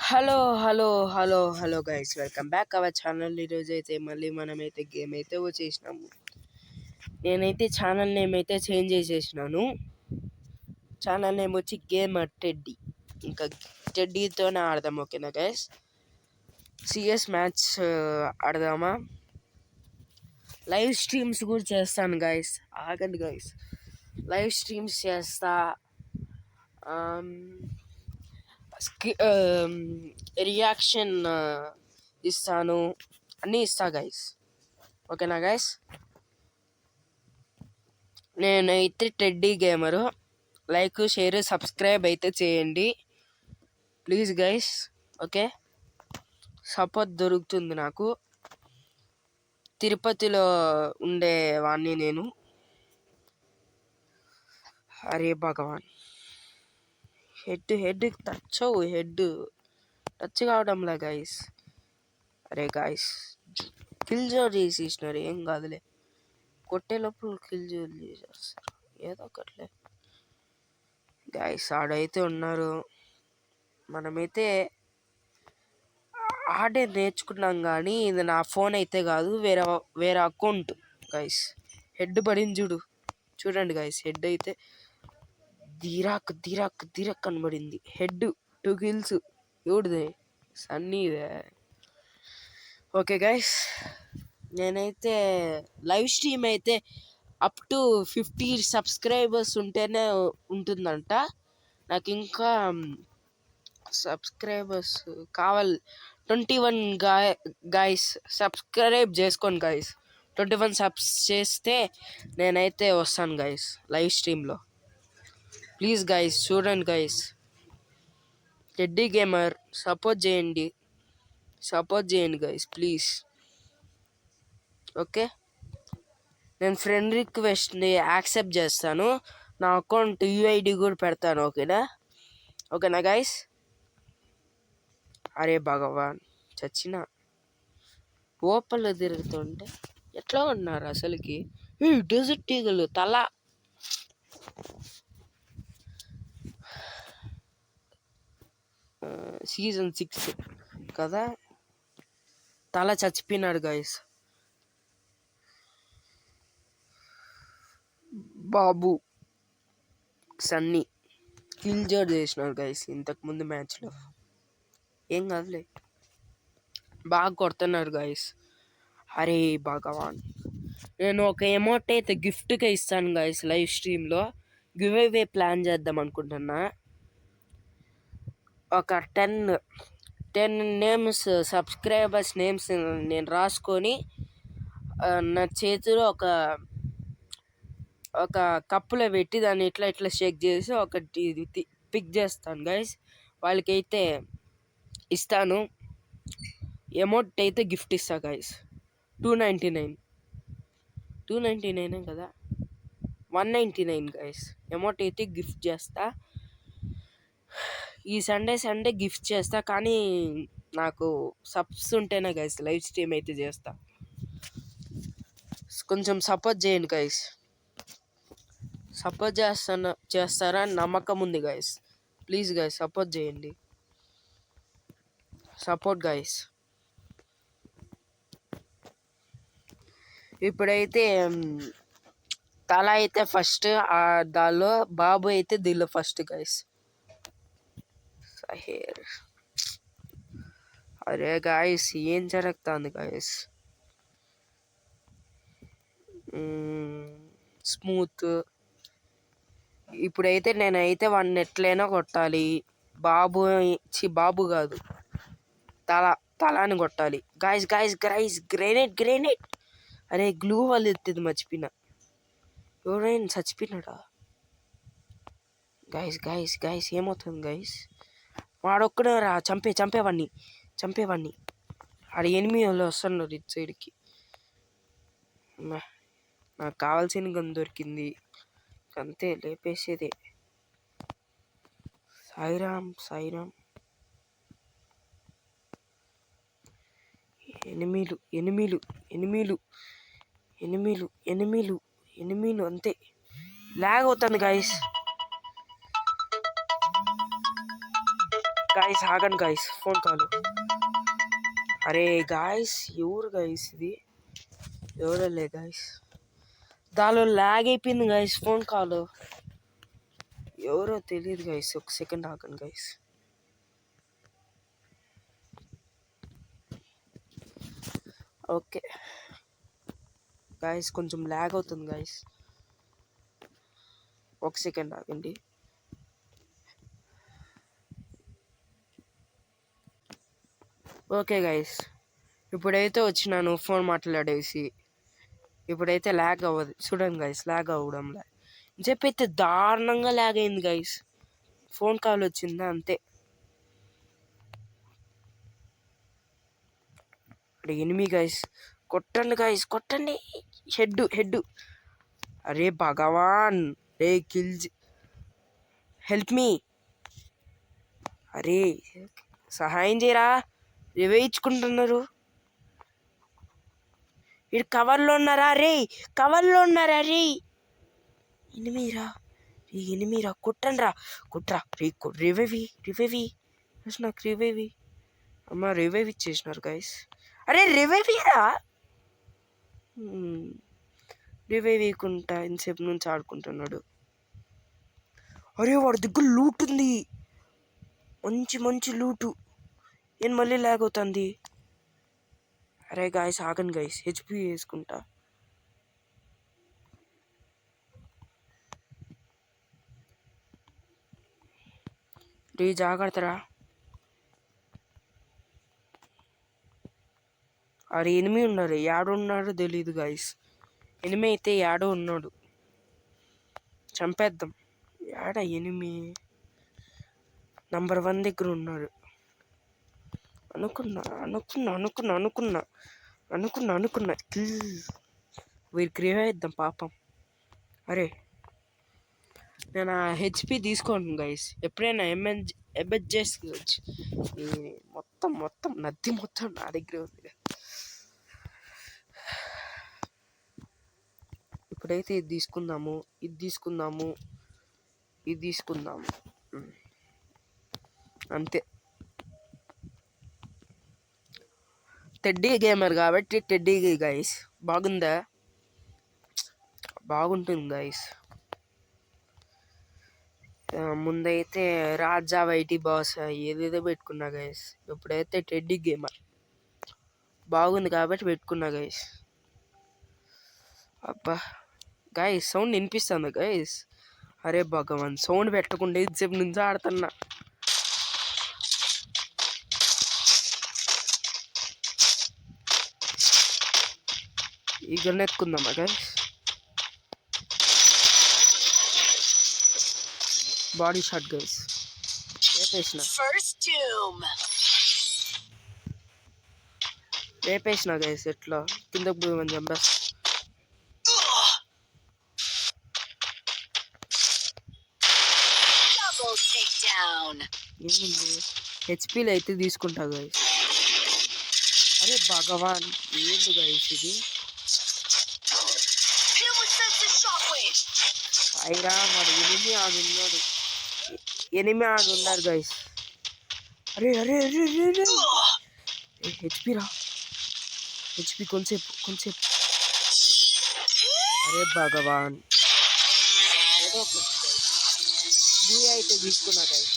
Hello guys, welcome back our channel. ఈరోజు అయితే మళ్ళీ మనమైతే గేమ్ అయితే వచ్చేసినాము. నేనైతే ఛానల్ నేమ్ అయితే చేంజ్ చేసేసినాను. ఛానల్ నేమ్ వచ్చి గేమర్ టెడ్డీ. ఇంకా టెడ్డీతోనే ఆడదాం, ఓకేనా గైస్? సిఎస్ మ్యాచ్ ఆడదామా? లైవ్ స్ట్రీమ్స్ కూడా చేస్తాను గైస్. ఆగండి గైస్, లైవ్ స్ట్రీమ్స్ చేస్తా. రియాక్షన్ ఇస్తాను, అన్నీ ఇస్తా గైస్, ఓకేనా గైస్? నేనైతే Teddy gamer. Like, share, subscribe అయితే చేయండి ప్లీజ్ గైస్, ఓకే? సపోర్ట్ దొరుకుతుంది నాకు. తిరుపతిలో ఉండేవాడిని నేను. అరే భగవాన్, హెడ్ టచ్ కావడంలా గైస్. అరే గైస్, కిల్ జోర్ చేసేసినారు. ఏం కాదులే, కొట్టే లోపల కిల్ జోర్ చేసేస్తారు, ఏదో ఒకట్లే గైస్. ఆడైతే ఉన్నారు. మనమైతే ఆడే నేర్చుకున్నాం, కానీ ఇది నా ఫోన్ అయితే కాదు, వేరే అకౌంట్ గైస్. హెడ్ పడింది చూడండి గైస్. హెడ్ అయితే ధీరాక్ కనబడింది. Head 2 kills. ఎవడిదే? సన్నీదే. ఓకే గైస్, నేనైతే లైవ్ స్ట్రీమ్ అయితే అప్ టు 50 సబ్స్క్రైబర్స్ ఉంటేనే ఉంటుందంట. నాకు ఇంకా సబ్స్క్రైబర్స్ కావాలి. 21 గైస్ సబ్స్క్రైబ్ చేసుకోండి గైస్. 21 సబ్స్ చేస్తే నేనైతే వస్తాను గైస్ లైవ్ స్ట్రీమ్లో. ప్లీజ్ గైస్, చూడండి గైస్. టెడ్డీ గేమర్ సపోర్ట్ చేయండి గైస్, ప్లీజ్, ఓకే? నేను ఫ్రెండ్ రిక్వెస్ట్ని యాక్సెప్ట్ చేస్తాను. నా అకౌంట్ యూఐడి కూడా పెడతాను, ఓకేనా గైస్? అరే భగవాన్, చచ్చిన ఓపల్లో తిరుగుతుంటే ఎట్లా ఉన్నారు అసలుకి? డెజర్ట్ ఈగలు తల. సీజన్ 6 కదా, తల చచ్చిపోయినాడు గైస్. బాబు సన్నీ కిల్ జోర్ చేసినాడు గైస్ ఇంతకుముందు మ్యాచ్లో. ఏం కాదులే, బాగా కొడుతున్నారు గైస్. అరే భగవాన్, నేను ఒక ఎమౌంట్ అయితే గిఫ్ట్గా ఇస్తాను గైస్ లైవ్ స్ట్రీమ్లో. గివ్ అవే ప్లాన్ చేద్దాం అనుకుంటున్నా. ఒక 10 నేమ్స్, సబ్స్క్రైబర్స్ నేమ్స్ నేను రాసుకొని నా చేతిలో ఒక కప్పులో పెట్టి దాన్ని ఇట్లా షేక్ చేసి ఒకటి పిక్ చేస్తాను గైస్. వాళ్ళకైతే ఇస్తాను. అమౌంట్ అయితే గిఫ్ట్ ఇస్తా గైస్. 299 కదా, 199 గైస్. అమౌంట్ అయితే గిఫ్ట్ చేస్తా. ఈ సండే గిఫ్ట్ చేస్తా, కానీ నాకు సబ్స్ ఉంటేనే గైస్ లైవ్ స్ట్రీమ్ అయితే చేస్తా. కొంచెం సపోర్ట్ చేయండి గైస్. సపోర్ట్ చేస్తారా అని నమ్మకం ఉంది గైస్. ప్లీజ్ గైస్, సపోర్ట్ చేయండి. Support guys. ఇప్పుడైతే తల అయితే ఫస్ట్, దానిలో బాబు అయితే దీనిలో ఫస్ట్ గైస్. సహేర్, అరే గాయస్, ఏం జరుగుతుంది గాయస్? స్మూత్. ఇప్పుడైతే నేనైతే వాడిని ఎట్లయినా కొట్టాలి. బాబు కాదు, తలాని కొట్టాలి. Guys grenade. అరే, గ్లూ వాళ్ళు ఎత్తేది మర్చిపోయినా. ఎవరైనా చచ్చిపోయినాడా? గాయస్ ఏమవుతుంది గాయస్? వాడొక్కడే రా, చంపేవాడిని. ఆడ ఎనిమిది వాళ్ళు వస్తున్నారు ఇటు సైడ్కి. నాకు కావాల్సిన గన్ దొరికింది, అంతే, లేపేసేదే. సాయిరామ్. ఎనిమిలు అంతే. లాగ్ అవుతుంది గాయస్. గాయస్ ఆగండి గాయస్, ఫోన్ కాల్. అరే గాయస్ ఎవరు గాయస్ ఇది? ఎవరలే గాయస్, దానిలో లాగ్ అయిపోయింది గాయస్ ఫోన్ కాల్. ఎవరో తెలియదు గాయస్, ఒక సెకండ్ ఆగండి గాయస్. ఓకే గాయస్, కొంచెం లాగ్ అవుతుంది గాయస్, ఒక సెకండ్ ఆగండి. ఓకే గాయస్, ఇప్పుడైతే వచ్చినాను ఫోన్ మాట్లాడేసి. ఇప్పుడైతే ల్యాగ్ అవ్వదు చూడండి గాయస్, ల్యాగ్ అవ్వడంలే చెప్పైతే దారుణంగా ల్యాగ్ అయింది గాయస్. ఫోన్ కాల్ వచ్చిందా అంతే. ఎనిమి గాయస్, కొట్టండి గాయస్, కొట్టండి. హెడ్. అరే భగవాన్, రే కిల్, హెల్ప్ మీ. అరే సహాయం చేయరా, రివేయించుకుంటున్నారు. వీడు కవర్లో ఉన్నారా రే, కవర్లో ఉన్నారా రే. ఎనిమిరా కొట్టండి రా, కొట్రా రే, రివేవి నాకు రివేవి. అమ్మ రివైవ్ ఇచ్చేసినారు గైస్. అరే రివైవ్ రా, రివైవ్ ఇవ్వకుండా ఇంతసేపు నుంచి ఆడుకుంటున్నాడు. అరే వాడి దగ్గర లూట్ ఉంది, మంచి లూటు. ఏం మళ్ళీ లాగ్ అవుతుంది? అరే గాయస్ ఆగండి గాయస్, హెచ్పి వేసుకుంటా. రీ జాగ్రత్తరా. అరే ఎనిమి ఉన్నారు, యాడున్నాడో తెలీదు గాయస్. ఎనిమి అయితే యాడో ఉన్నాడు, చంపేద్దాం. యాడ ఎనిమి? నంబర్ 1 దగ్గర ఉన్నాడు అనుకున్నా. వీరికి రివేద్దాం పాపం. అరే నేను ఆ హెచ్పి తీసుకోను గైస్, ఎప్పుడైనా ఎంఎస్ చేసుకోవచ్చు. మొత్తం నది మొత్తం నా దగ్గరే ఉంది. ఇప్పుడైతే ఇది తీసుకుందాము అంతే. టెడ్డీ గేమర్ కాబట్టి టెడ్డీ గైస్ బాగుందా? బాగుంటుంది గైస్. ముందైతే రాజా వైటీ బాస్ ఏదేదో పెట్టుకున్నా గైస్. ఇప్పుడైతే టెడ్డీ గేమర్ బాగుంది కాబట్టి పెట్టుకున్నా గైస్. అబ్బా గైస్ సౌండ్ వినిపిస్తుంది గైస్. అరే భగవాన్, సౌండ్ పెట్టకుండా ఇంతసేపు నుంచి ఆడుతున్నా. ఈ గన్ ఎత్తుకుందామా గైస్? బాడీ షాట్ గైస్, రేపేసిన గైస్. ఎట్లా కిందకు పోయి మనం చంపేస్తా. హెచ్పీలు అయితే తీసుకుంటా గైస్. అరే భగవాన్, ఏంది గైస్ ఇది? అయిరా వాడు ఎనిమి ఆడున్నారు గైస్. అరే హెచ్పి కొంచెం. అరే భగవాన్, ఏదో ఒకటి అయితే తీసుకున్నా గైస్.